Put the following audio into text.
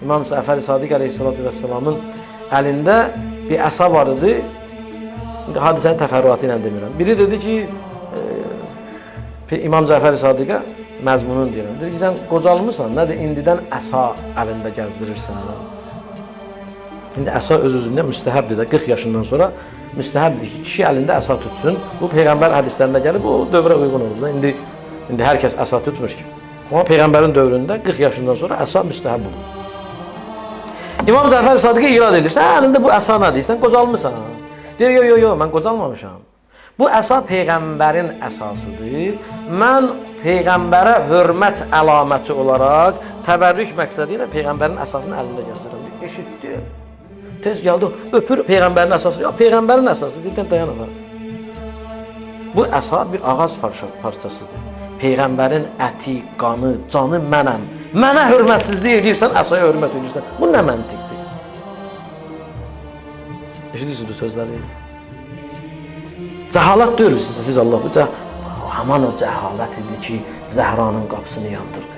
İmam Cəfər Sadiq əleyhissalatu vəssalamın əlində bir əsa var idi. İndi hadisənin təfərrüatı ilə demirəm. Biri dedi ki, İmam Cəfər Sadiqə məzmununu deyirəm. Dedi ki, sən qocalmısan, nədir indidən əsa əlində gəzdirirsən? İndi əsa öz-özündə müstəhəbdir də, 40 yaşından sonra müstəhəbdir ki, kişi əlində əsa tutsun. Bu Peyğəmbər hədislərində gəlib, o dövrə uyğun olur da. İndi hər kəs əsa tutmur ki. Amma Peyğəmbərin dövründə 40 yaşından sonra əsa müstəhəb olur. İmam Cəfər Sadiqə irad edir, sən əlində bu əsa nədir? Sən qocalmısan? Deyir, yox, mən qocalmamışam. Bu əsa Peyğəmbərin əsasıdır. Mən Peyğəmbərə hörmət əlaməti olaraq təbərrük məqsədi ilə Peyğəmbərin əsasını əlində gəzdirirəm. Eşitdi. Tez gəldi, öpür Peyğəmbərin əsası. Ya Peyğəmbərin əsası, deyirdən dayanamam. Bu əsa bir ağac parçasıdır. Peyğəmbərin əti, qanı, canı mənəm. Mənə hörmətsizlik edirsən, əsaya hörmət edirsən. Bu nə məntiqdir? Eşidirsiniz bu sözləri? Cəhalət deyirsiz siz Allah. Bu haman o cəhalət idi ki, Zəhranın qapısını yandırdı.